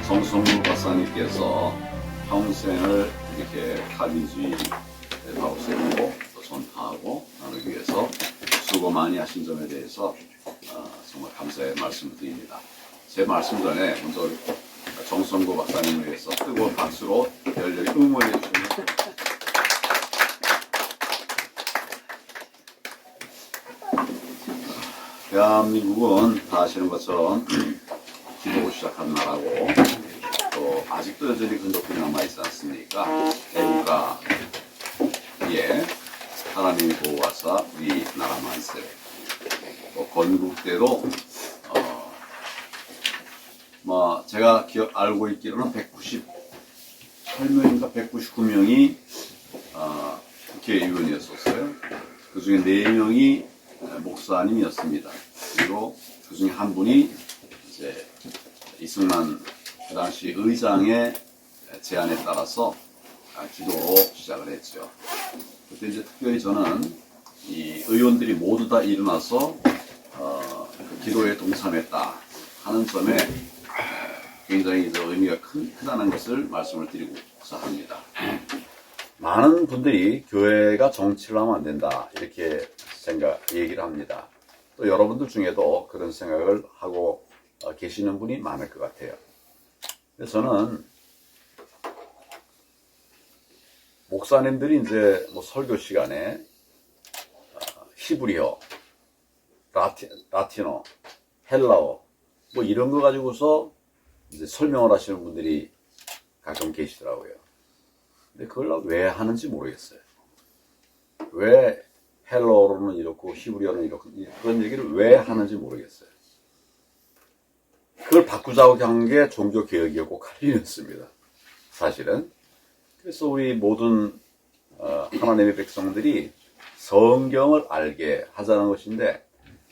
정성무 박사님께서 평생을 이렇게 칼빈주의 바로 세우고 또 전파하고 나누기 위해서 수고 많이 하신 점에 대해서 정말 감사의 말씀을 드립니다. 제 말씀 전에 먼저 정성무 박사님을 위해서 뜨거운 박수로 열렬히 응원해 주시면 대한민국은 다 아시는 것처럼 기독을 시작한 나라고 또 아직도 여전히 근접들이 남아있지 않습니까? 애국가 예, 하나님이 보호하사 우리 나라 만세 또 건국대로 제가 알고 있기로는 198명인가 199명이 국회의원이었었어요. 그 중에 4명이 목사님이었습니다. 그리고 그 중에 한 분이 이제 이승만 그 당시 의장의 제안에 따라서 기도로 시작을 했죠. 그때 이제 특별히 저는 이 의원들이 모두 다 일어나서 그 기도에 동참했다 하는 점에 굉장히 의미가 크다는 것을 말씀을 드리고자 합니다. 많은 분들이 교회가 정치를 하면 안 된다 이렇게 얘기를 합니다. 또 여러분들 중에도 그런 생각을 하고 계시는 분이 많을 것 같아요. 그래서 저는 목사님들이 이제 설교 시간에 히브리어, 라틴어, 헬라어 이런 거 가지고서 이제 설명을 하시는 분들이 가끔 계시더라고요. 근데 그걸 왜 하는지 모르겠어요. 왜 헬라어로는 이렇고 히브리어는 이렇고 그런 얘기를 왜 하는지 모르겠어요. 그걸 바꾸자고 한 게 종교개혁이었고 칼빈이었습니다. 사실은. 그래서 우리 모든 하나님의 백성들이 성경을 알게 하자는 것인데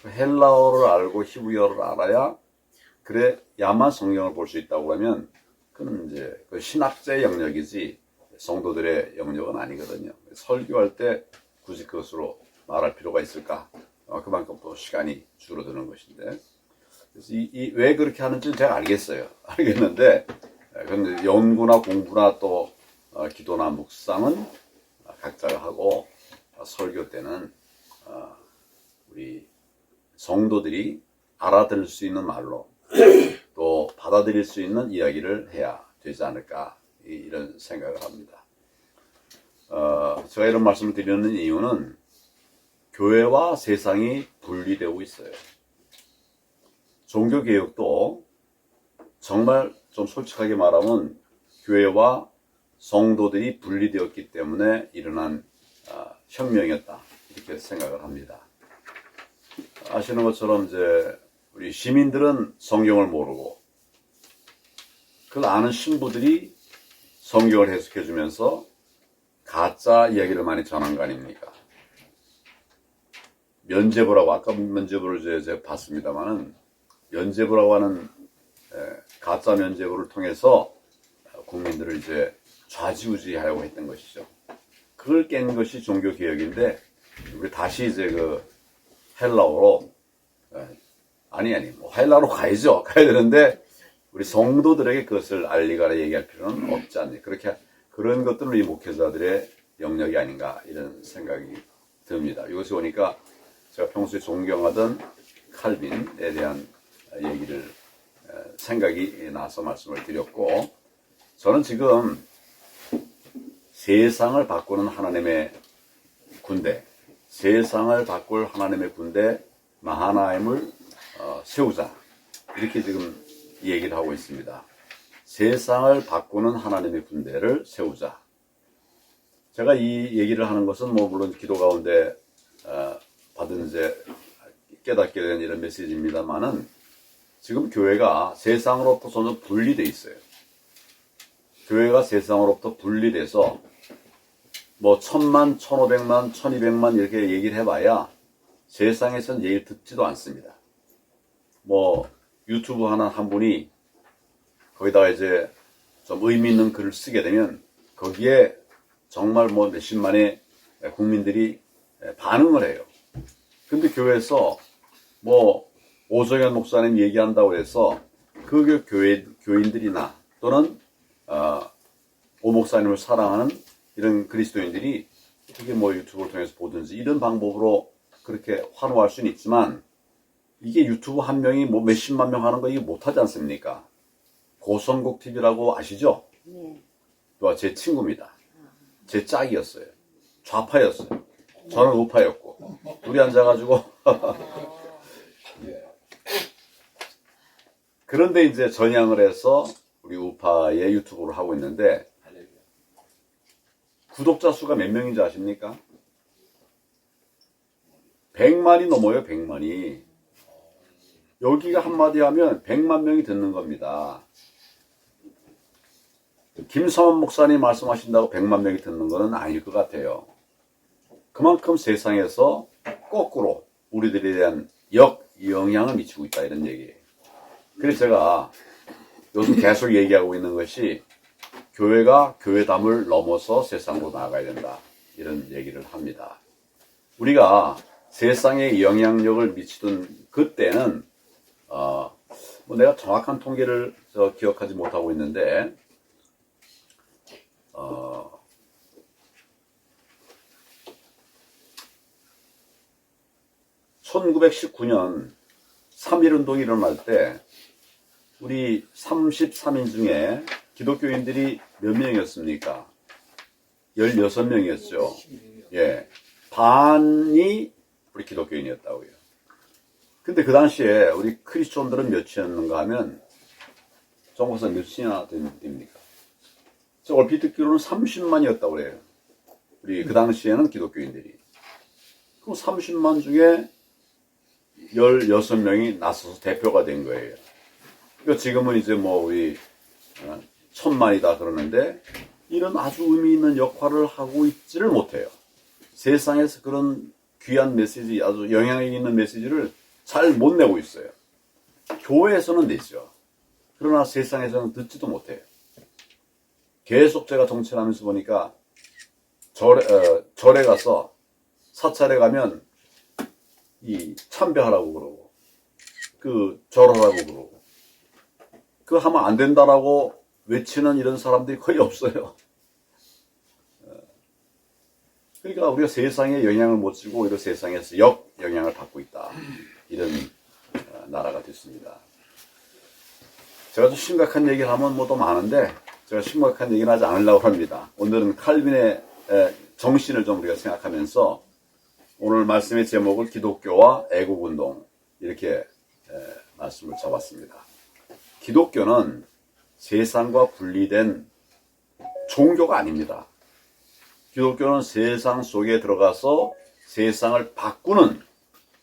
헬라어를 알고 히브리어를 알아야 그래야만 성경을 볼 수 있다고 하면 그건 이제 그 신학자의 영역이지 성도들의 영역은 아니거든요. 설교할 때 굳이 그것으로 말할 필요가 있을까? 그만큼 또 시간이 줄어드는 것인데. 그래서 왜 그렇게 하는지는 제가 알겠는데, 근데 연구나 공부나 또 기도나 묵상은 각자가 하고, 설교 때는 우리 성도들이 알아들을 수 있는 말로 또 받아들일 수 있는 이야기를 해야 되지 않을까 이런 생각을 합니다. 제가 이런 말씀을 드리는 이유는 교회와 세상이 분리되고 있어요. 종교개혁도 정말 좀 솔직하게 말하면 교회와 성도들이 분리되었기 때문에 일어난 혁명이었다 이렇게 생각을 합니다. 아시는 것처럼 이제 우리 시민들은 성경을 모르고 그걸 아는 신부들이 성경을 해석해 주면서 가짜 이야기를 많이 전한 거 아닙니까? 면죄부라고 아까 면죄부를 제가 봤습니다만은 면죄부라고 하는 가짜 면죄부를 통해서 국민들을 이제 좌지우지하려고 했던 것이죠. 그걸 깬 것이 종교개혁인데 우리 다시 이제 그 헬라어로 헬라어로 가야 되는데 우리 성도들에게 그것을 알리거나 얘기할 필요는 없지 않니. 그런 것들은 이 목회자들의 영역이 아닌가 이런 생각이 듭니다. 이것이 보니까 제가 평소에 존경하던 칼빈에 대한 생각이 나서 말씀을 드렸고, 저는 지금 세상을 바꾸는 하나님의 군대, 세상을 바꿀 하나님의 군대 마하나임을 세우자 이렇게 지금 얘기를 하고 있습니다. 세상을 바꾸는 하나님의 군대를 세우자. 제가 이 얘기를 하는 것은 물론 기도 가운데 받은 이제 깨닫게 된 이런 메시지입니다만은 지금 교회가 세상으로부터 점점 분리돼 있어요. 교회가 세상으로부터 분리돼서 1000만, 1500만, 1200만 이렇게 얘기를 해봐야 세상에서는 얘기를 듣지도 않습니다. 유튜브 하는 한 분이 거기다가 이제 좀 의미 있는 글을 쓰게 되면 거기에 정말 몇십만의 국민들이 반응을 해요. 근데 교회에서 오정현 목사님 얘기한다고 해서 그 교인들이나 또는 오 목사님을 사랑하는 이런 그리스도인들이 어떻게 뭐 유튜브를 통해서 보든지 이런 방법으로 그렇게 환호할 수는 있지만, 이게 유튜브 한 명이 뭐 몇십만 명 하는 거 이게 못하지 않습니까? 고선곡 TV라고 아시죠? 네. 제 친구입니다. 제 짝이었어요. 좌파였어요. 저는 우파였고. 둘이 앉아가지고. 그런데 이제 전향을 해서 우리 우파의 유튜브를 하고 있는데, 구독자 수가 몇 명인지 아십니까? 100만이 넘어요, 100만이. 여기가 한마디 하면 100만 명이 듣는 겁니다. 김성원 목사님 말씀하신다고 100만 명이 듣는 것은 아닐 것 같아요. 그만큼 세상에서 거꾸로 우리들에 대한 역영향을 미치고 있다, 이런 얘기예요. 그래서 제가 요즘 계속 얘기하고 있는 것이, 교회가 교회담을 넘어서 세상으로 나아가야 된다, 이런 얘기를 합니다. 우리가 세상에 영향력을 미치던 그때는 뭐 내가 정확한 통계를 기억하지 못하고 있는데, 1919년 3.1운동이 일어날 때 우리 33인 중에 기독교인들이 몇 명이었습니까? 16명이었죠. 예. 반이 우리 기독교인이었다고요. 근데 그 당시에 우리 크리스천들은 몇이었는가 하면, 정보사 몇이나 됩니까? 저 얼핏 듣기로는 30만이었다고 그래요. 우리 그 당시에는 기독교인들이. 그럼 30만 중에 16명이 나서서 대표가 된 거예요. 그러니까 지금은 이제 뭐 우리 1000만이다 그러는데, 이런 아주 의미 있는 역할을 하고 있지를 못해요. 세상에서 그런 귀한 메시지, 아주 영향력 있는 메시지를 잘 못 내고 있어요. 교회에서는 내죠. 그러나 세상에서는 듣지도 못해요. 계속 제가 정치하면서 보니까 절에 가서, 사찰에 가면 이 참배하라고 그러고, 그 절하라고 그러고, 그거 하면 안 된다라고 외치는 이런 사람들이 거의 없어요. 그러니까 우리가 세상에 영향을 못 주고 오히려 세상에서 역영향을 받고 있다, 이런 나라가 됐습니다. 제가 좀 심각한 얘기를 하면 뭐 더 많은데, 제가 심각한 얘기는 하지 않으려고 합니다. 오늘은 칼빈의 정신을 좀 우리가 생각하면서 오늘 말씀의 제목을 기독교와 애국운동, 이렇게 말씀을 잡았습니다. 기독교는 세상과 분리된 종교가 아닙니다. 기독교는 세상 속에 들어가서 세상을 바꾸는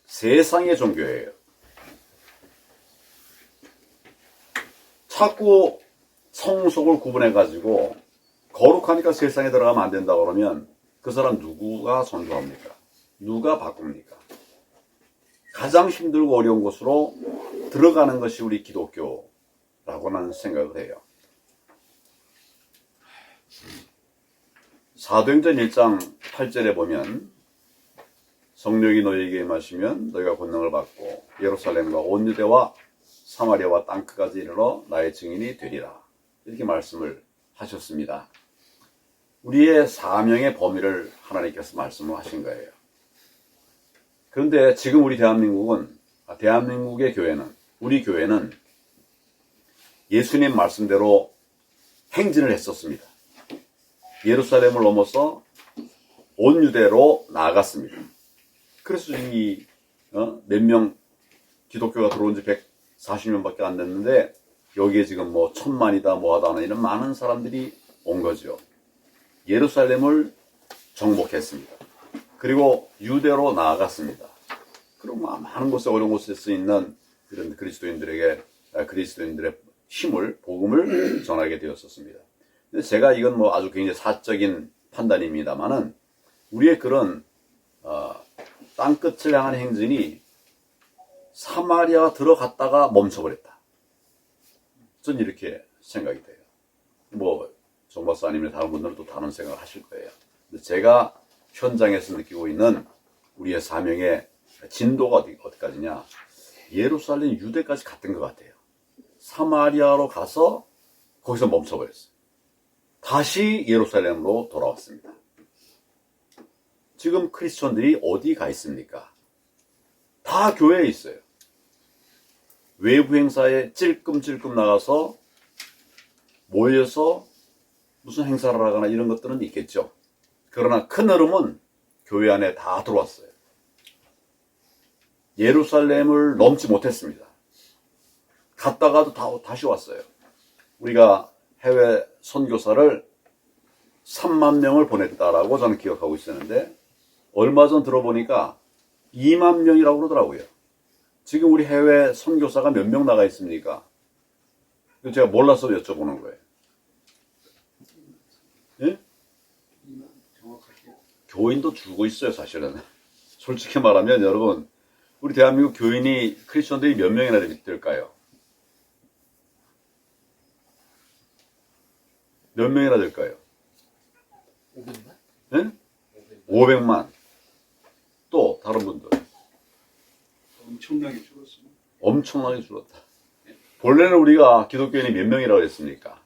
세상의 종교예요. 자꾸 성속을 구분해가지고 거룩하니까 세상에 들어가면 안 된다 그러면 그 사람 누구가 존중합니까? 누가 바꿉니까? 가장 힘들고 어려운 곳으로 들어가는 것이 우리 기독교라고 나는 생각을 해요. 사도행전 1장 8절에 보면, 성령이 너희에게 임하시면 너희가 권능을 받고 예루살렘과 온 유대와 사마리아와 땅끝까지 이르러 나의 증인이 되리라, 이렇게 말씀을 하셨습니다. 우리의 사명의 범위를 하나님께서 말씀을 하신 거예요. 그런데 지금 우리 대한민국의 교회는, 우리 교회는 예수님 말씀대로 행진을 했었습니다. 예루살렘을 넘어서 온 유대로 나아갔습니다. 그래서 몇 명 기독교가 들어온 지 140년밖에 안 됐는데, 여기에 지금 뭐 1000만이다 뭐하다 이런 많은 사람들이 온 거죠. 예루살렘을 정복했습니다. 그리고 유대로 나아갔습니다. 그리고 많은 곳에, 어려운 곳에 쓰 있는 그런 그리스도인들의 힘을, 복음을 전하게 되었었습니다. 근데 제가 이건 뭐 아주 굉장히 사적인 판단입니다만은, 우리의 그런 땅끝을 향한 행진이 사마리아 들어갔다가 멈춰버렸다, 전 이렇게 생각이 돼요. 뭐 정 박사님이나 다른 분들은 또 다른 생각을 하실 거예요. 근데 제가 현장에서 느끼고 있는 우리의 사명의 진도가 어디까지냐, 예루살렘 유대까지 갔던 것 같아요. 사마리아로 가서 거기서 멈춰버렸어요. 다시 예루살렘으로 돌아왔습니다. 지금 크리스천들이 어디 가 있습니까? 다 교회에 있어요. 외부 행사에 찔끔찔끔 나가서 모여서 무슨 행사를 하거나 이런 것들은 있겠죠. 그러나 큰 흐름은 교회 안에 다 들어왔어요. 예루살렘을 넘지 못했습니다. 갔다가도 다시 왔어요. 우리가 해외 선교사를 3만 명을 보냈다라고 저는 기억하고 있었는데 얼마 전 들어보니까 2만 명이라고 그러더라고요. 지금 우리 해외 선교사가 몇 명 나가 있습니까? 제가 몰라서 여쭤보는 거예요. 예? 교인도 줄고 있어요, 사실은. 솔직히 말하면 여러분, 우리 대한민국 교인이 크리스천들이 몇 명이나 될까요? 몇 명이나 될까요? 500만? 예? 500만. 또 다른 분들. 엄청나게 줄었습니다. 엄청나게 줄었다. 본래는 우리가 기독교인이 몇 명이라고 했습니까?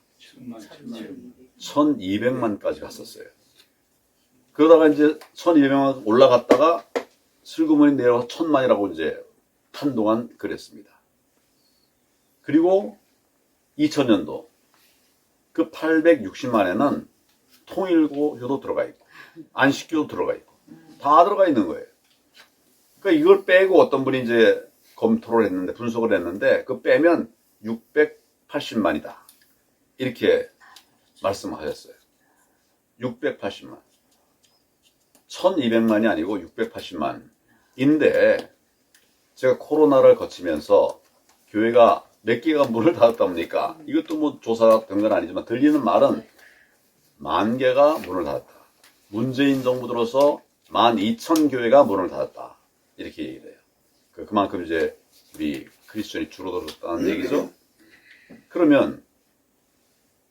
1200만까지 갔었어요. 그러다가 이제 1200만 올라갔다가 슬그머니 내려가서 1000만이라고 이제 한동안 그랬습니다. 그리고 2000년도 그 860만에는 통일교도 들어가 있고 안식교도 들어가 있고 다 들어가 있는 거예요. 그러니까 이걸 빼고 어떤 분이 이제 검토를 했는데 분석을 했는데 그 빼면 680만이다. 이렇게 말씀하셨어요. 680만. 1200만이 아니고 680만인데 제가 코로나를 거치면서 교회가 몇 개가 문을 닫았다 보니까 이것도 뭐 조사된 건 아니지만 들리는 말은 10,000개가 문을 닫았다. 문재인 정부 들어서 12,000교회가 문을 닫았다. 이렇게 얘기를 해요. 그만큼 이제 우리 크리스천이 줄어들었다는 얘기죠. 그러면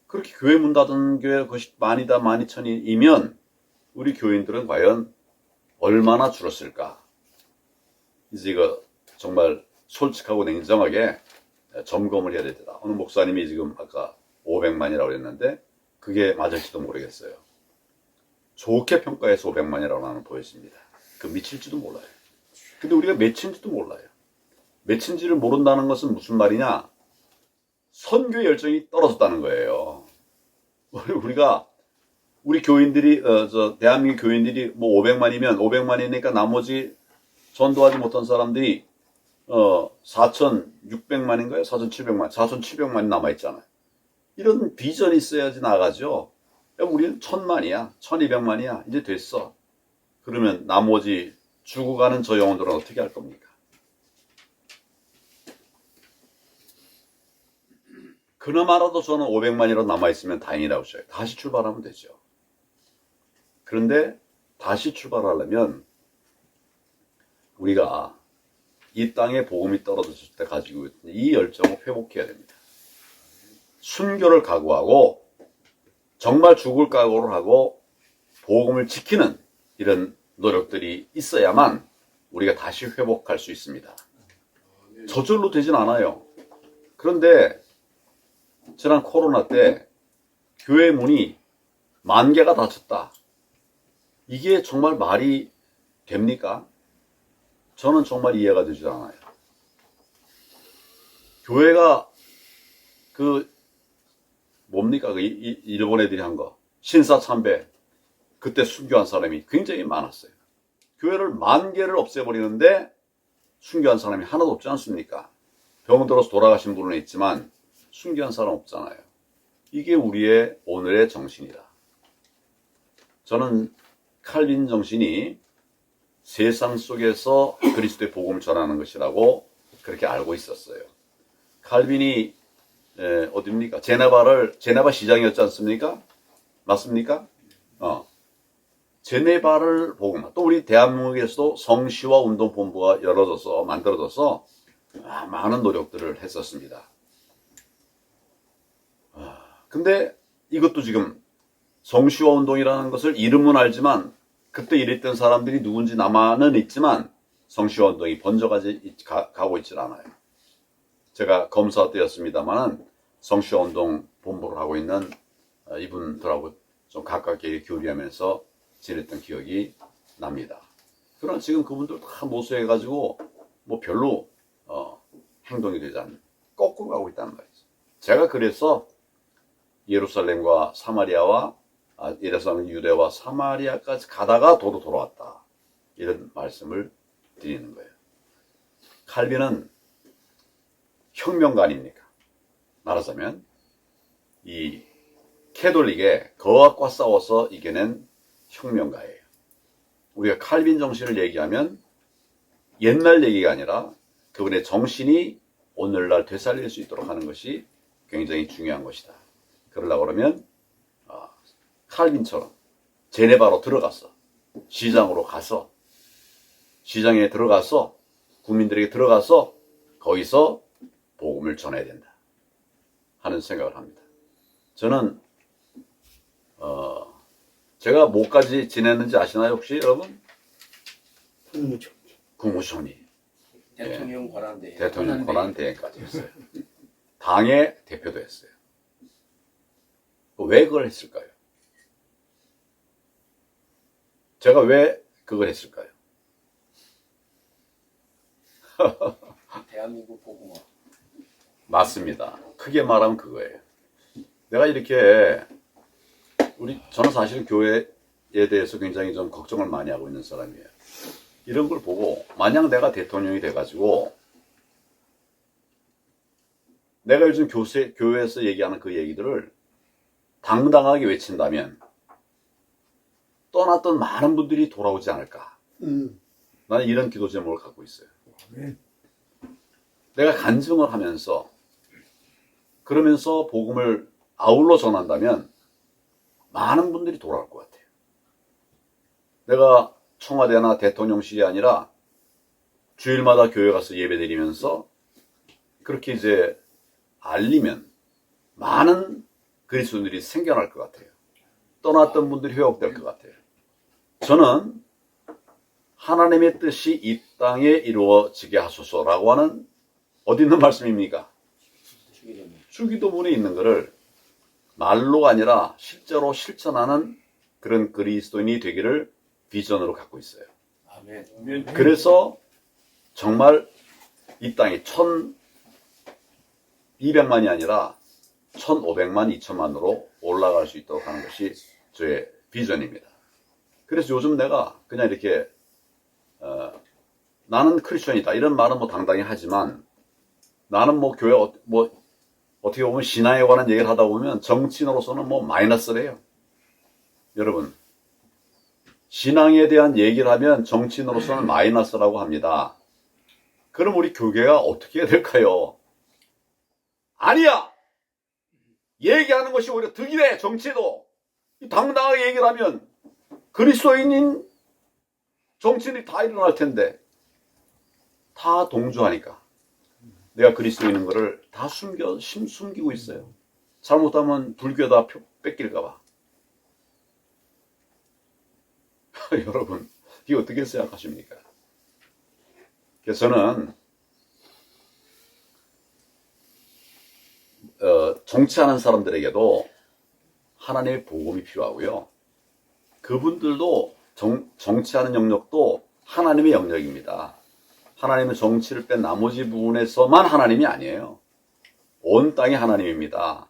그렇게 교회 문 닫은 교회가 그것이 10,000이다 12,000이면 우리 교인들은 과연 얼마나 줄었을까? 이제 이거 정말 솔직하고 냉정하게 점검을 해야 되다. 어느 목사님이 지금 아까 500만이라고 했는데 그게 맞을지도 모르겠어요. 좋게 평가해서 500만이라고 나는 보여집니다. 그 미칠지도 몰라요. 근데 우리가 몇인지도 몰라요. 몇인지를 모른다는 것은 무슨 말이냐? 선교의 열정이 떨어졌다는 거예요. 우리 교인들이, 대한민국 교인들이 뭐 500만이면 500만이니까 나머지 전도하지 못한 사람들이, 4,600만인가요? 4,700만, 4,700만이 남아있잖아요. 이런 비전이 있어야지 나가죠. 우리는 1,000만이야, 1,200만이야, 이제 됐어. 그러면 나머지 죽어가는 저 영혼들은 어떻게 할 겁니까? 그나마라도 저는 500만이라도 남아있으면 다행이라고 쳐요. 다시 출발하면 되죠. 그런데 다시 출발하려면 우리가 이 땅에 복음이 떨어졌을 때 가지고 있는 이 열정을 회복해야 됩니다. 순교를 각오하고 정말 죽을 각오를 하고 복음을 지키는 이런 노력들이 있어야만 우리가 다시 회복할 수 있습니다. 저절로 되진 않아요. 그런데 지난 코로나 때 교회 문이 10,000개가 닫혔다. 이게 정말 말이 됩니까? 저는 정말 이해가 되지 않아요. 교회가 뭡니까? 일본 애들이 한 거. 신사참배. 그때 순교한 사람이 굉장히 많았어요. 교회를 10,000개를 없애버리는데 순교한 사람이 하나도 없지 않습니까? 병 들어서 돌아가신 분은 있지만 순교한 사람 없잖아요. 이게 우리의 오늘의 정신이다. 저는 칼빈 정신이 세상 속에서 그리스도의 복음을 전하는 것이라고 그렇게 알고 있었어요. 칼빈이 어디입니까? 제네바 시장이었지 않습니까? 맞습니까? 제네바를 복음. 또 우리 대한민국에서도 성시와 운동본부가 만들어져서 많은 노력들을 했었습니다. 근데 이것도 지금 성시와 운동이라는 것을 이름은 알지만 그때 일했던 사람들이 누군지 남아는 있지만 성시와 운동이 번져가고 있질 않아요. 제가 검사 때였습니다만 성시와 운동 본부를 하고 있는 이분들하고 좀 가깝게 교류하면서 지냈던 기억이 납니다. 그러나 지금 그분들 다 모수해가지고 뭐 별로 행동이 되지 않는 거꾸로 가고 있다는 말이죠. 제가 그래서 예루살렘과 사마리아와 예루살렘 유대와 사마리아까지 가다가 도로 돌아왔다. 이런 말씀을 드리는 거예요. 칼빈은 혁명가 아닙니까? 말하자면 이 캐톨릭의 거학과 싸워서 이겨낸 혁명가예요. 우리가 칼빈 정신을 얘기하면 옛날 얘기가 아니라 그분의 정신이 오늘날 되살릴 수 있도록 하는 것이 굉장히 중요한 것이다. 그러려고 그러면 칼빈처럼 제네바로 들어가서 시장으로 가서 시장에 들어가서 국민들에게 들어가서 거기서 복음을 전해야 된다 하는 생각을 합니다. 저는 제가 뭐까지 지냈는지 아시나요 혹시 여러분? 국무총리 대통령 권한대행. 대통령 권한대행까지 했어요. 당의 대표도 했어요. 왜 그걸 했을까요? 제가 왜 그걸 했을까요? 대한민국 복음화. 맞습니다. 크게 말하면 그거예요. 내가 이렇게 저는 사실 교회에 대해서 굉장히 좀 걱정을 많이 하고 있는 사람이에요. 이런 걸 보고 만약 내가 대통령이 돼가지고 내가 요즘 교회에서 얘기하는 그 얘기들을 당당하게 외친다면 떠났던 많은 분들이 돌아오지 않을까. 나는 이런 기도 제목을 갖고 있어요. 내가 간증을 하면서 그러면서 복음을 아울러 전한다면 많은 분들이 돌아올 것 같아요. 내가 청와대나 대통령실이 아니라 주일마다 교회 가서 예배드리면서 그렇게 이제 알리면 많은 그리스도인들이 생겨날 것 같아요. 떠났던 분들이 회복될 것 같아요. 저는 하나님의 뜻이 이 땅에 이루어지게 하소서라고 하는 어디 있는 말씀입니까? 주기도문에 있는 것을 말로가 아니라 실제로 실천하는 그런 그리스도인이 되기를 비전으로 갖고 있어요. 아멘. 그래서 정말 이 땅이 1200만이 아니라 1500만, 2000만으로 올라갈 수 있도록 하는 것이 저의 비전입니다. 그래서 요즘 내가 그냥 이렇게 나는 크리스천이다 이런 말은 뭐 당당히 하지만 나는 뭐 교회 어떻게 보면 신앙에 관한 얘기를 하다 보면 정치인으로서는 뭐 마이너스래요. 여러분 신앙에 대한 얘기를 하면 정치인으로서는 마이너스라고 합니다. 그럼 우리 교계가 어떻게 해야 될까요? 아니야! 얘기하는 것이 오히려 득이래, 정치도. 당당하게 얘기를 하면 그리스도인인 정치인이 다 일어날 텐데 다 동조하니까 내가 그리스도인인 거를 다 숨기고 있어요. 잘못하면 불교에다 뺏길까 봐. 여러분 이거 어떻게 생각하십니까? 그래서 저는 정치하는 사람들에게도 하나님의 복음이 필요하고요. 그분들도 정치하는 영역도 하나님의 영역입니다. 하나님은 정치를 뺀 나머지 부분에서만 하나님이 아니에요. 온 땅이 하나님입니다.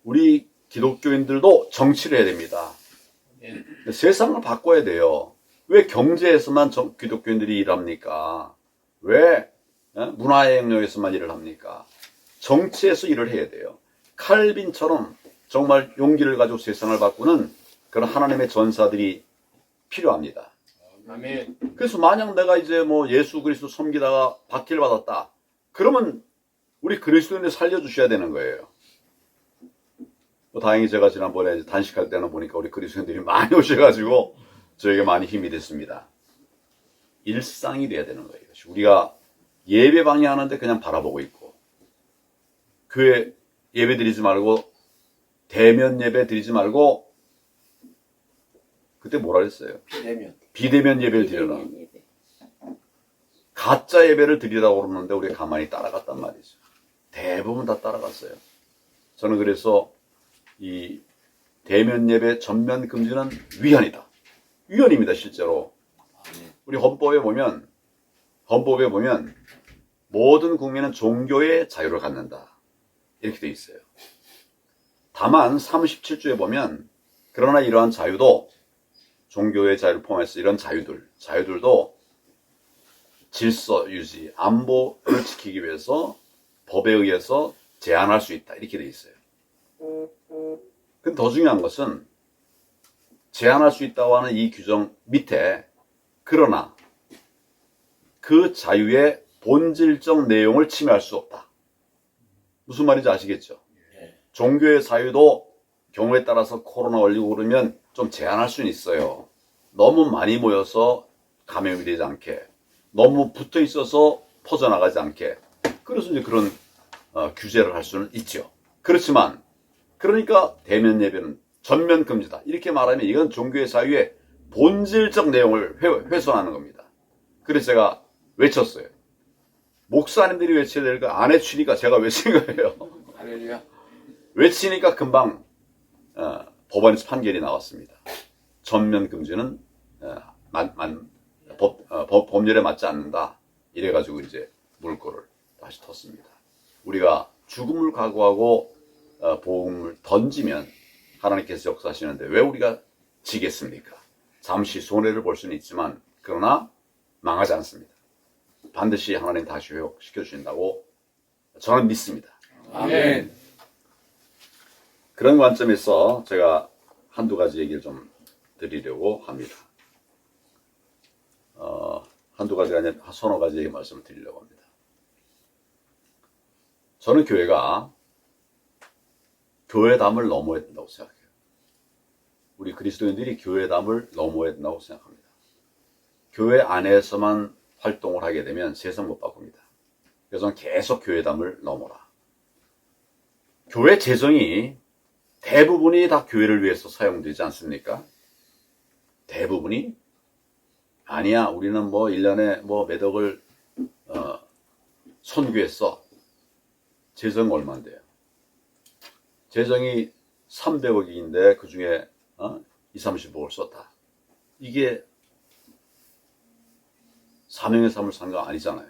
우리 기독교인들도 정치를 해야 됩니다. 세상을 바꿔야 돼요. 왜 경제에서만 기독교인들이 일합니까? 왜 문화의 영역에서만 일을 합니까? 정치에서 일을 해야 돼요. 칼빈처럼 정말 용기를 가지고 세상을 바꾸는 그런 하나님의 전사들이 필요합니다. 아멘. 그래서 만약 내가 이제 뭐 예수 그리스도 섬기다가 박해를 받았다. 그러면 우리 그리스도인을 살려주셔야 되는 거예요. 다행히 제가 지난번에 단식할 때는 보니까 우리 그리스도인들이 많이 오셔가지고 저에게 많이 힘이 됐습니다. 일상이 돼야 되는 거예요. 우리가 예배 방해하는데 그냥 바라보고 있고 교회 예배 드리지 말고 대면 예배 드리지 말고 그때 뭐라 그랬어요? 비대면 예배를 드려라. 가짜 예배를 드리라고 그러는데 우리가 가만히 따라갔단 말이죠. 대부분 다 따라갔어요. 저는 그래서 이 대면 예배 전면 금지는 위헌이다. 위헌입니다, 실제로. 우리 헌법에 보면 모든 국민은 종교의 자유를 갖는다. 이렇게 돼 있어요. 다만 37조에 보면 그러나 이러한 자유도 종교의 자유를 포함해서 이런 자유들도 질서 유지, 안보를 지키기 위해서 법에 의해서 제한할 수 있다. 이렇게 돼 있어요. 근데 더 중요한 것은 제한할 수 있다고 하는 이 규정 밑에 그러나 그 자유의 본질적 내용을 침해할 수 없다. 무슨 말인지 아시겠죠? 종교의 자유도 경우에 따라서 코로나 걸리고 그러면 좀 제한할 수는 있어요. 너무 많이 모여서 감염이 되지 않게, 너무 붙어 있어서 퍼져나가지 않게. 그래서 이제 그런 규제를 할 수는 있죠. 그렇지만 그러니까 대면 예배는 전면 금지다. 이렇게 말하면 이건 종교의 자유의 본질적 내용을 훼손하는 겁니다. 그래서 제가 외쳤어요. 목사님들이 외쳐야 될 거 안 외치니까 제가 외친 거예요. 할렐루야. 외치니까 금방 법원에서 판결이 나왔습니다. 전면 금지는 법률에 맞지 않는다. 이래가지고 이제 물꼬를 다시 텄습니다. 우리가 죽음을 각오하고 복음을 던지면 하나님께서 역사하시는데 왜 우리가 지겠습니까? 잠시 손해를 볼 수는 있지만 그러나 망하지 않습니다. 반드시 하나님 다시 회복시켜 주신다고 저는 믿습니다. 아멘. 그런 관점에서 제가 한두 가지 얘기를 좀 드리려고 합니다. 한두 가지가 아니라 서너 가지 얘기 말씀을 드리려고 합니다. 저는 교회가 교회담을 넘어야 된다고 생각해요. 우리 그리스도인들이 교회담을 넘어야 된다고 생각합니다. 교회 안에서만 활동을 하게 되면 세상 못 바꿉니다. 그래서 저는 계속 교회담을 넘어라. 교회 재정이 대부분이 다 교회를 위해서 사용되지 않습니까? 대부분이? 아니야, 우리는 뭐 1년에 뭐 몇 억을 선교했어. 재정 얼마인데요? 재정이 300억인데 그 중에 20-30억을 썼다. 이게 사명의 삶을 산 거 아니잖아요.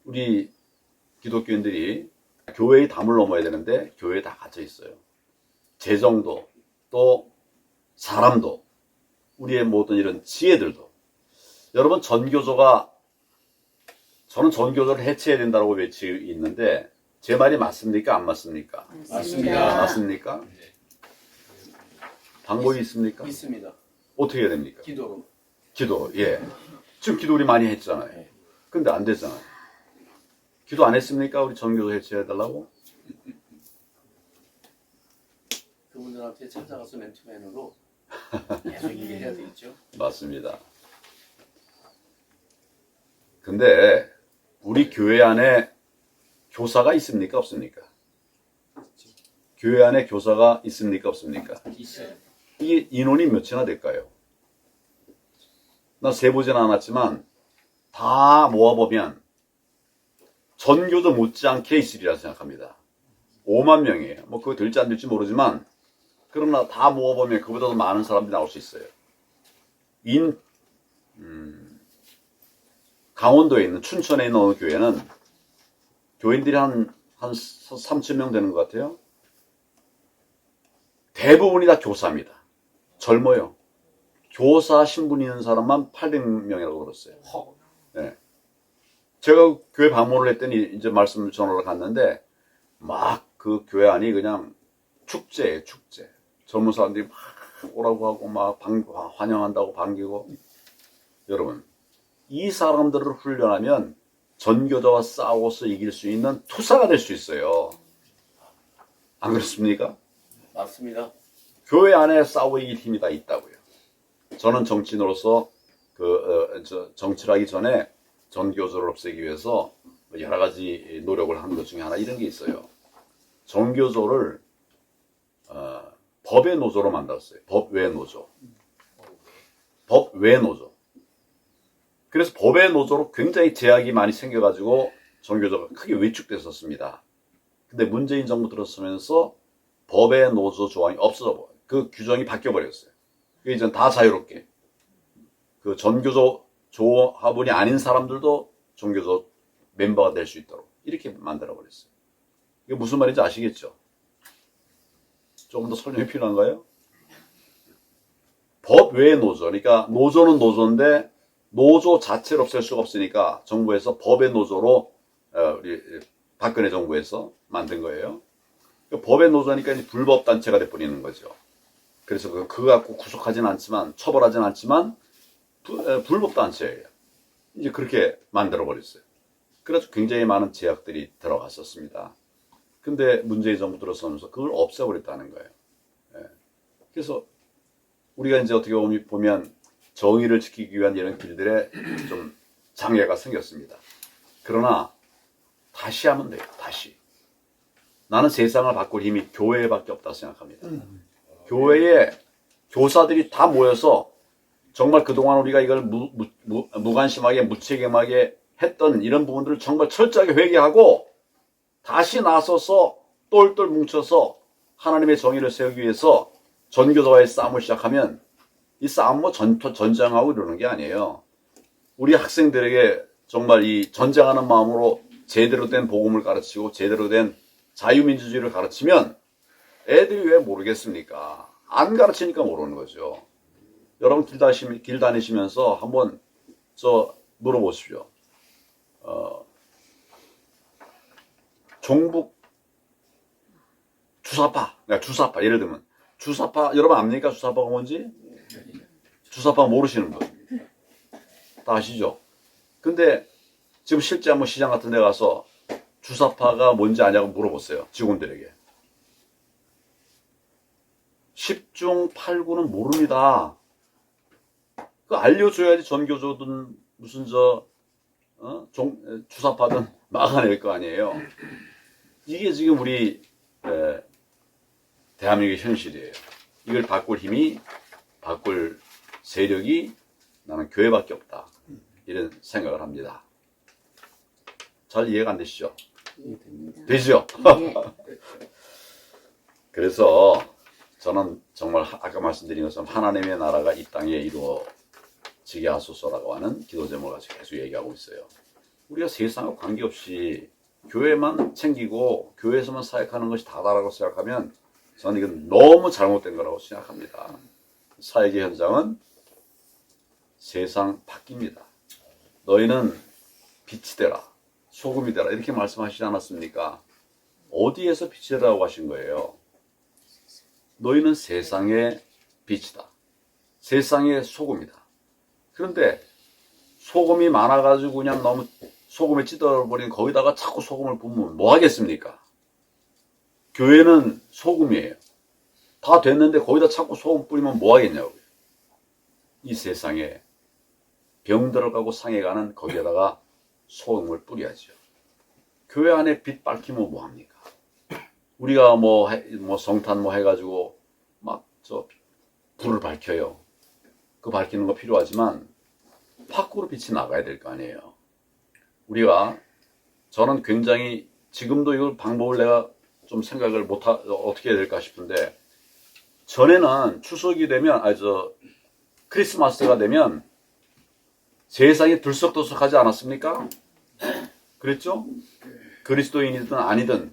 우리 기독교인들이 교회의 담을 넘어야 되는데 교회에 다 갇혀 있어요. 재정도 또 사람도 우리의 모든 이런 지혜들도. 여러분 저는 전교조를 해체해야 된다고 외치고 있는데 제 말이 맞습니까? 안 맞습니까? 맞습니다. 맞습니까? 방법이 있습니까? 믿습니다. 어떻게 해야 됩니까? 기도로. 기도, 예. 지금 기도 우리 많이 했잖아요. 근데 안 되잖아요. 기도 안 했습니까? 우리 전교조 해체해달라고? 그분들한테 찾아가서 맨투맨으로 계속 얘기해야 되겠죠. 맞습니다. 근데 우리 교회 안에 교사가 있습니까? 없습니까? 교회 안에 교사가 있습니까? 없습니까? 있어요. 이게 인원이 몇이나 될까요? 나 세보진 않았지만 다 모아보면 전교도 못지않게 있으리라 생각합니다. 5만 명이에요. 뭐 그거 될지 안 될지 모르지만 그러나 다 모아보면 그보다 더 많은 사람들이 나올 수 있어요. 강원도에 있는 춘천에 있는 어느 교회는 교인들이 한 3,000명 되는 것 같아요. 대부분이 다 교사입니다. 젊어요. 교사 신분 있는 사람만 800명이라고 들었어요. 네. 제가 교회 방문을 했더니 이제 말씀을 전하러 갔는데 막 그 교회 안이 그냥 축제예요, 축제. 젊은 사람들이 막 오라고 하고 막 환영한다고 반기고. 여러분, 이 사람들을 훈련하면 전교조와 싸워서 이길 수 있는 투사가 될 수 있어요. 안 그렇습니까? 맞습니다. 교회 안에 싸워 이길 힘이 다 있다고요. 저는 정치인으로서 정치를 하기 전에 전교조를 없애기 위해서 여러 가지 노력을 하는 것 중에 하나 이런 게 있어요. 전교조를 법의 노조로 만들었어요. 법외 노조. 법외 노조. 그래서 법의 노조로 굉장히 제약이 많이 생겨가지고 전교조가 크게 위축됐었습니다. 근데 문재인 정부 들어서면서 법의 노조 조항이 없어져, 그 규정이 바뀌어버렸어요. 그게 이제 다 자유롭게. 그 전교조 조합원이 아닌 사람들도 종교조 멤버가 될 수 있도록 이렇게 만들어버렸어요. 이게 무슨 말인지 아시겠죠? 조금 더 설명이 필요한가요? 법 외의 노조, 그러니까 노조는 노조인데 노조 자체를 없앨 수가 없으니까 정부에서 법의 노조로 우리 박근혜 정부에서 만든 거예요. 법의 노조니까 이제 불법 단체가 돼버리는 거죠. 그래서 그거 갖고 구속하진 않지만, 처벌하진 않지만 불법 단체예요. 이제 그렇게 만들어 버렸어요. 그래서 굉장히 많은 제약들이 들어갔었습니다. 근데 문재인 정부 들어서면서 그걸 없애버렸다는 거예요. 예. 그래서 우리가 이제 어떻게 보면 정의를 지키기 위한 이런 길들에 좀 장애가 생겼습니다. 그러나 다시 하면 돼요. 다시. 나는 세상을 바꿀 힘이 교회밖에 없다고 생각합니다. 교회에 교사들이 다 모여서 정말 그동안 우리가 이걸 무관심하게 무책임하게 했던 이런 부분들을 정말 철저하게 회개하고 다시 나서서 똘똘 뭉쳐서 하나님의 정의를 세우기 위해서 전교조와의 싸움을 시작하면 이 싸움 뭐 전쟁하고 이러는 게 아니에요. 우리 학생들에게 정말 이 전쟁하는 마음으로 제대로 된 복음을 가르치고 제대로 된 자유민주주의를 가르치면 애들이 왜 모르겠습니까? 안 가르치니까 모르는 거죠. 여러분 길 다니시면서 한번 물어보십시오. 종북 주사파, 예를 들면 주사파, 여러분 압니까? 주사파가 뭔지? 주사파 모르시는 분 다 아시죠? 근데 지금 실제 한번 시장 같은 데 가서 주사파가 뭔지 아냐고 물어보세요. 직원들에게. 10중 8구는 모릅니다. 그 알려줘야지 전교조든 무슨 주사파든 막아낼 거 아니에요. 이게 지금 우리 대한민국의 현실이에요. 이걸 바꿀 힘이, 바꿀 세력이 나는 교회밖에 없다. 이런 생각을 합니다. 잘 이해가 안 되시죠? 이해됩니다. 되죠? 네. 그래서 저는 정말 아까 말씀드린 것처럼 하나님의 나라가 이 땅에 이루어지게 하소서라고 하는 기도 제목을 계속 얘기하고 있어요. 우리가 세상과 관계없이 교회만 챙기고 교회에서만 사역하는 것이 다다라고 생각하면 저는 이건 너무 잘못된 거라고 생각합니다. 사역의 현장은 세상 바뀝니다. 너희는 빛이 되라, 소금이 되라 이렇게 말씀하시지 않았습니까? 어디에서 빛이 되라고 하신 거예요? 너희는 세상의 빛이다. 세상의 소금이다. 그런데 소금이 많아가지고 그냥 너무 소금에 찌들어버린 거기다가 자꾸 소금을 붓면 뭐 하겠습니까? 교회는 소금이에요. 다 됐는데 거기다 자꾸 소금 뿌리면 뭐 하겠냐고요. 이 세상에 병 들어가고 상해가는 거기에다가 소금을 뿌려야죠. 교회 안에 빛 밝히면 뭐 합니까? 우리가 성탄 해가지고 불을 밝혀요. 그 밝히는 거 필요하지만 밖으로 빛이 나가야 될 거 아니에요. 저는 굉장히 지금도 이걸 방법을 내가 좀 생각을 어떻게 해야 될까 싶은데, 전에는 추석이 되면, 크리스마스가 되면 세상이 들썩들썩하지 않았습니까? 그랬죠? 그리스도인이든 아니든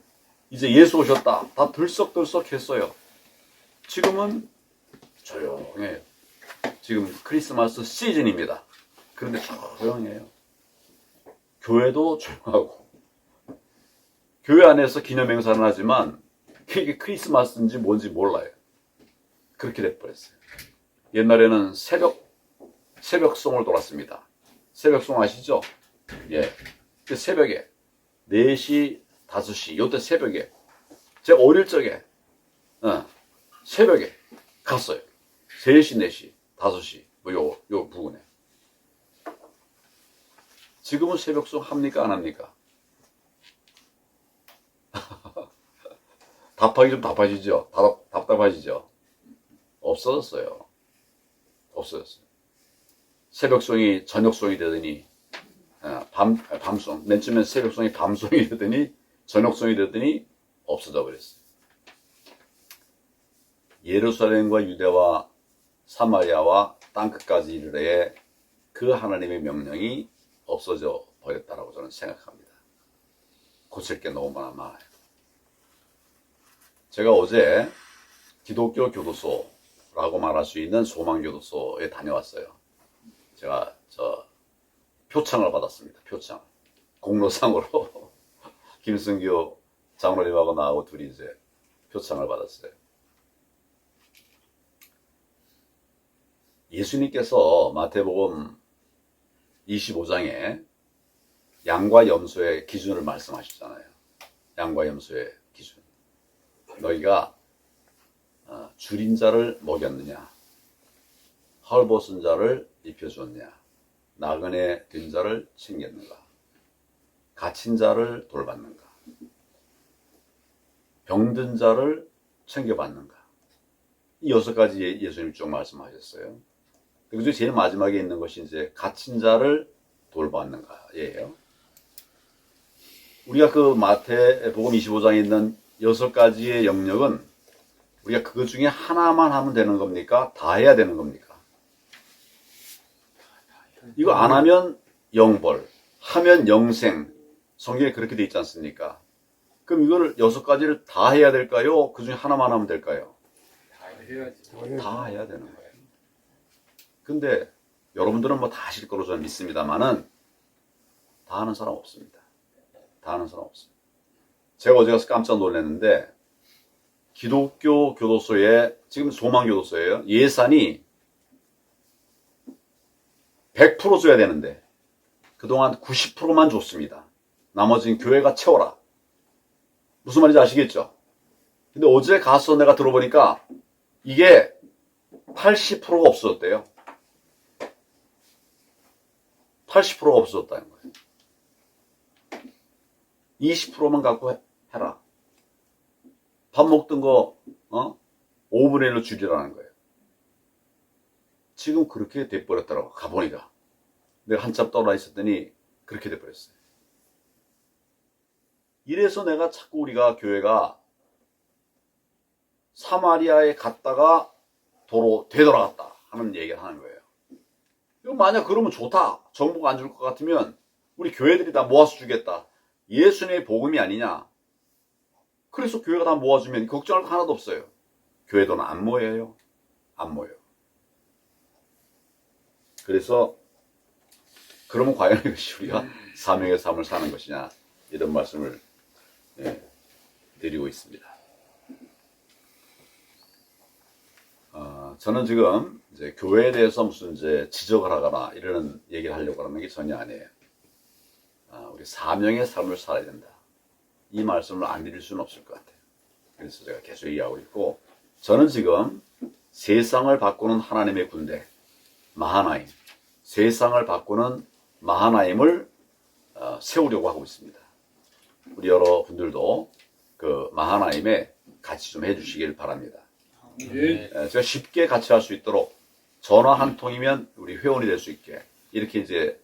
이제 예수 오셨다. 다 들썩들썩했어요. 지금은 조용해요. 지금 크리스마스 시즌입니다. 그런데 조용해요. 교회도 조용하고, 교회 안에서 기념행사는 하지만 이게 크리스마스인지 뭔지 몰라요. 그렇게 돼버렸어요. 옛날에는 새벽송을 돌았습니다. 새벽송 아시죠? 예. 그 새벽에 4시, 5시, 요때 새벽에 제가 어릴 적에 새벽에 갔어요. 3시, 4시, 5시 요 부근에. 지금은 새벽송 합니까 안 합니까? 답하기 좀 답하시죠? 답답하시죠? 없어졌어요. 새벽송이 저녁송이 되더니 밤송, 맨 처음엔 새벽송이 밤송이 되더니 저녁송이 되더니 없어져 버렸어요. 예루살렘과 유대와 사마리아와 땅끝까지 이르되 그 하나님의 명령이 없어져 버렸다라고 저는 생각합니다. 고칠 게 너무나 많아요. 제가 어제 기독교 교도소라고 말할 수 있는 소망교도소에 다녀왔어요. 제가 표창을 받았습니다. 표창. 공로상으로 김승규 장로님하고 나하고 둘이 이제 표창을 받았어요. 예수님께서 마태복음 25장에 양과 염소의 기준을 말씀하시잖아요. 양과 염소의 기준. 너희가 줄인 자를 먹였느냐, 헐벗은 자를 입혀주었느냐, 나그네 된 자를 챙겼는가, 갇힌 자를 돌봤는가, 병든 자를 챙겨봤는가. 이 6가지 예수님이 쭉 말씀하셨어요. 그중에 제일 마지막에 있는 것이 이제 갇힌 자를 돌봤는가예요. 우리가 그 마태복음 25장에 있는 6가지의 영역은 우리가 그것 중에 하나만 하면 되는 겁니까? 다 해야 되는 겁니까? 이거 안 하면 영벌, 하면 영생. 성경에 그렇게 돼 있지 않습니까? 그럼 이거를 6가지를 다 해야 될까요? 그 중에 하나만 하면 될까요? 다 해야 되는 거예요. 근데 여러분들은 뭐 다 하실 거로 저는 믿습니다만은 다 하는 사람 없습니다. 다 하는 사람 없습니다. 제가 어제 가서 깜짝 놀랐는데 기독교 교도소에, 지금 소망교도소예요. 예산이 100% 줘야 되는데 그동안 90%만 줬습니다. 나머지는 교회가 채워라. 무슨 말인지 아시겠죠? 근데 어제 가서 내가 들어보니까 이게 80%가 없어졌대요. 80%가 없어졌다는 거예요. 20%만 갖고 해라. 밥 먹던 거 5분의 1로 줄이라는 거예요. 지금 그렇게 돼버렸더라고. 가보니까 내가 한참 떠나 있었더니 그렇게 돼버렸어요. 이래서 내가 자꾸 우리가 교회가 사마리아에 갔다가 도로 되돌아갔다 하는 얘기를 하는 거예요. 이거 만약 그러면 좋다. 정부가 안 줄 것 같으면 우리 교회들이 다 모아서 주겠다. 예수님의 복음이 아니냐. 그래서 교회가 다 모아주면 걱정할 거 하나도 없어요. 교회 돈 안 모여요. 안 모여요. 그래서 그러면 과연 이것이 우리가 사명의 삶을 사는 것이냐, 이런 말씀을 드리고 있습니다. 저는 지금 이제 교회에 대해서 무슨 이제 지적을 하거나 이러는 얘기를 하려고 하는 게 전혀 아니에요. 우리 사명의 삶을 살아야 된다. 이 말씀을 안 드릴 수는 없을 것 같아요. 그래서 제가 계속 얘기하고 있고, 저는 지금 세상을 바꾸는 하나님의 군대, 마하나임, 세상을 바꾸는 마하나임을 세우려고 하고 있습니다. 우리 여러분들도 그 마하나임에 같이 좀 해주시길 바랍니다. 제가 쉽게 같이 할 수 있도록 전화 한 통이면 우리 회원이 될 수 있게 이렇게 이제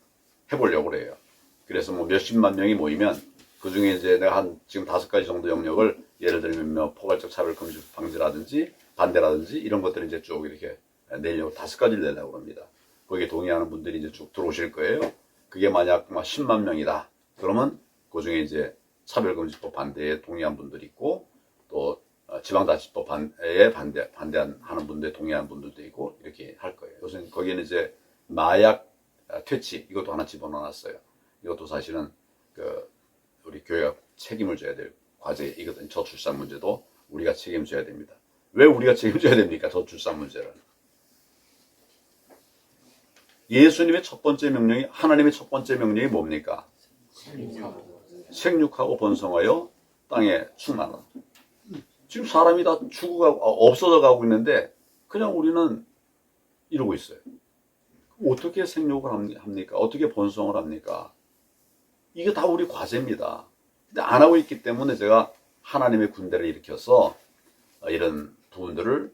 해보려고 그래요. 그래서 뭐 몇십만 명이 모이면 그 중에 이제 내가 지금 5가지 정도 영역을, 예를 들면 뭐 포괄적 차별 금지 방지라든지 반대라든지 이런 것들을 이제 쭉 이렇게 내려고 5가지를 내려고 합니다. 거기에 동의하는 분들이 이제 쭉 들어오실 거예요. 그게 만약 10만 명이다. 그러면 그 중에 이제 차별금지법 반대에 동의한 분들이 있고, 또 지방자치법에 반대하는 분들에 동의하는 분들도 있고, 이렇게 할 거예요. 요새 거기에는 이제 마약 퇴치, 이것도 하나 집어넣어놨어요. 이것도 사실은 우리 교회가 책임을 져야 될 과제이거든요. 저출산 문제도 우리가 책임져야 됩니다. 왜 우리가 책임져야 됩니까? 저출산 문제는. 예수님의 첫 번째 명령이, 하나님의 첫 번째 명령이 뭡니까? 생육하고 번성하여 땅에 충만하라. 지금 사람이 다 죽어가고 없어져 가고 있는데 그냥 우리는 이러고 있어요. 어떻게 생육을 합니까? 어떻게 번성을 합니까? 이게 다 우리 과제입니다. 근데 안 하고 있기 때문에 제가 하나님의 군대를 일으켜서 이런 부분들을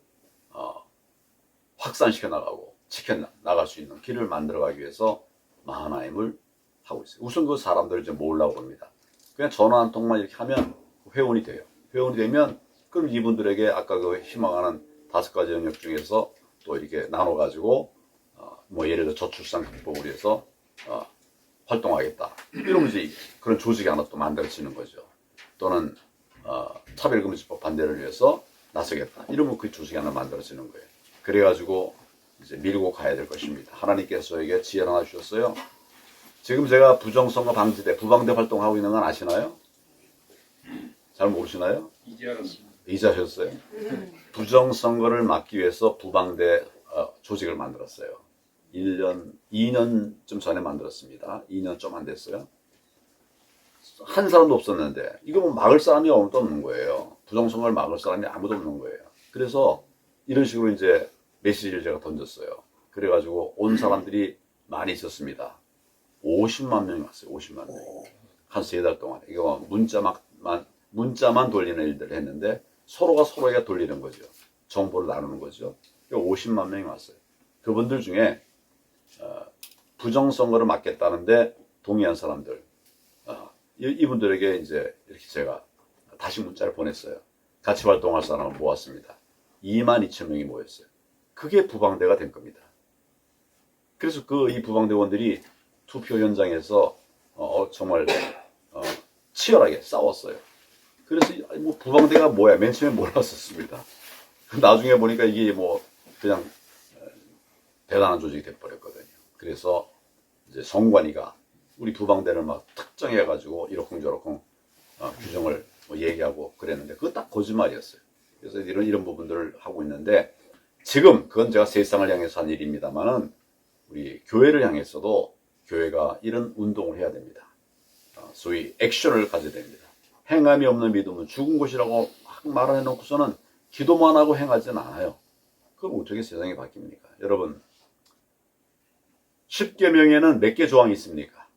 확산시켜 나가고 지켜나갈 수 있는 길을 만들어가기 위해서 마하나임을 하고 있어요. 우선 그 사람들을 이제 모으려고 합니다. 그냥 전화 한 통만 이렇게 하면 회원이 돼요. 회원이 되면 그럼 이분들에게 아까 그 희망하는 5가지 영역 중에서 또 이렇게 나눠가지고 뭐 예를 들어 저출산 극복을 위해서 활동하겠다. 이러면 이제 그런 조직이 하나 또 만들어지는 거죠. 또는 차별금지법 반대를 위해서 나서겠다. 이러면 그 조직이 하나 만들어지는 거예요. 그래가지고 이제 밀고 가야 될 것입니다. 하나님께서 저에게 지혜를 하나 주셨어요. 지금 제가 부정선거 방지대, 부방대 활동하고 있는 건 아시나요? 잘 모르시나요? 이제 알았습니다. 이제 하셨어요? 부정선거를 막기 위해서 부방대 조직을 만들었어요. 2년쯤 전에 만들었습니다. 2년 좀 안 됐어요. 한 사람도 없었는데 이거 뭐 막을 사람이 아무도 없는 거예요. 부정선거를 막을 사람이 아무도 없는 거예요. 그래서 이런 식으로 이제 메시지를 제가 던졌어요. 그래가지고 온 사람들이 많이 있었습니다. 50만 명이 왔어요. 50만 명. 한 3달 동안. 이거 문자만 돌리는 일들을 했는데 서로가 서로에게 돌리는 거죠. 정보를 나누는 거죠. 50만 명이 왔어요. 그분들 중에 부정선거를 막겠다는데 동의한 사람들, 이분들에게 이제 이렇게 제가 다시 문자를 보냈어요. 같이 활동할 사람을 모았습니다. 22,000명이 모였어요. 그게 부방대가 된 겁니다. 그래서 이 부방대원들이 투표 현장에서 정말 치열하게 싸웠어요. 그래서 뭐 부방대가 뭐야? 맨 처음에 몰랐었습니다. 나중에 보니까 이게 뭐 그냥 대단한 조직이 돼버렸거든요. 그래서 이제 성관이가 우리 부방대를 막 특정해가지고 이러쿵저러쿵 규정을 뭐 얘기하고 그랬는데 그거 딱 거짓말이었어요. 그래서 이런 부분들을 하고 있는데 지금 그건 제가 세상을 향해서 한 일입니다만은 우리 교회를 향해서도 교회가 이런 운동을 해야 됩니다. 소위 액션을 가져야 됩니다. 행함이 없는 믿음은 죽은 것이라고 막 말을 해놓고서는 기도만 하고 행하지는 않아요. 그럼 어떻게 세상이 바뀝니까? 여러분 10계명에는 몇 개 조항이 있습니까?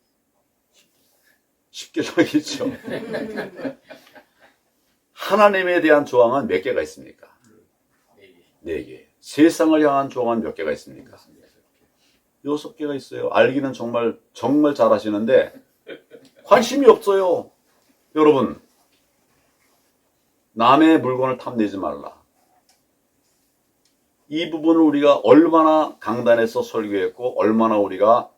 10개 조항이 있죠. 하나님에 대한 조항은 몇 개가 있습니까? 4개. 세상을 향한 조항은 몇 개가 있습니까? 6개가 있어요. 알기는 정말 잘하시는데 관심이 없어요. 여러분, 남의 물건을 탐내지 말라. 이 부분을 우리가 얼마나 강단에서 설교했고 얼마나 우리가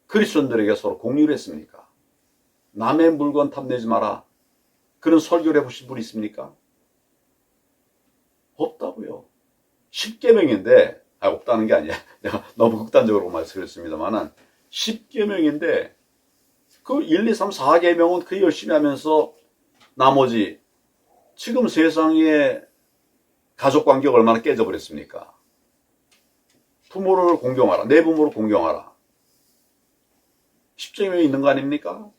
크리스천들에게 서로 공유를 했습니까? 남의 물건 탐내지 마라. 그런 설교를 해보신 분 있습니까? 없다고요. 10계명인데 없다는 게 아니야. 내가 너무 극단적으로 말씀드렸습니다만은 10계명인데 그 1, 2, 3, 4계명은 그 열심히 하면서 나머지 지금 세상에 가족관계가 얼마나 깨져버렸습니까? 부모를 공경하라. 내 부모를 공경하라. 10계명이 있는 거 아닙니까?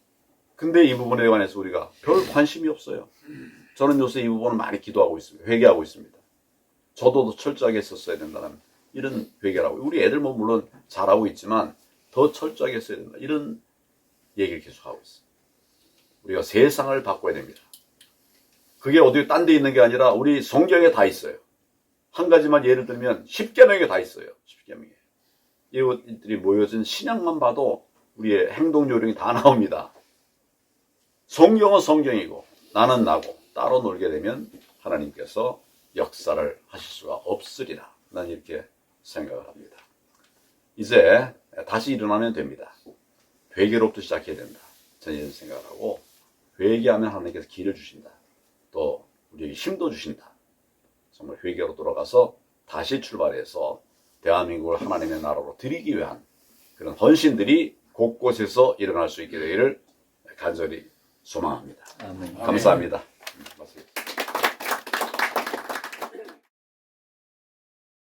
근데 이 부분에 관해서 우리가 별 관심이 없어요. 저는 요새 이 부분을 많이 기도하고 있습니다. 회개하고 있습니다. 저도 더 철저하게 했었어야 된다는 이런 회개라고. 우리 애들 뭐 물론 잘하고 있지만 더 철저하게 했어야 된다. 이런 얘기를 계속하고 있어요. 우리가 세상을 바꿔야 됩니다. 그게 어디 딴 데 있는 게 아니라 우리 성경에 다 있어요. 한 가지만 예를 들면 10계명에 다 있어요. 10계명에. 이것들이 모여진 신약만 봐도 우리의 행동 요령이 다 나옵니다. 성경은 성경이고 나는 나고 따로 놀게 되면 하나님께서 역사를 하실 수가 없으리라. 난 이렇게 생각을 합니다. 이제 다시 일어나면 됩니다. 회개로부터 시작해야 된다. 저는 이런 생각을 하고 회개하면 하나님께서 길을 주신다. 또 우리에게 힘도 주신다. 정말 회개로 돌아가서 다시 출발해서 대한민국을 하나님의 나라로 드리기 위한 그런 헌신들이 곳곳에서 일어날 수 있게 되기를 간절히 소망합니다. 아멘. 감사합니다.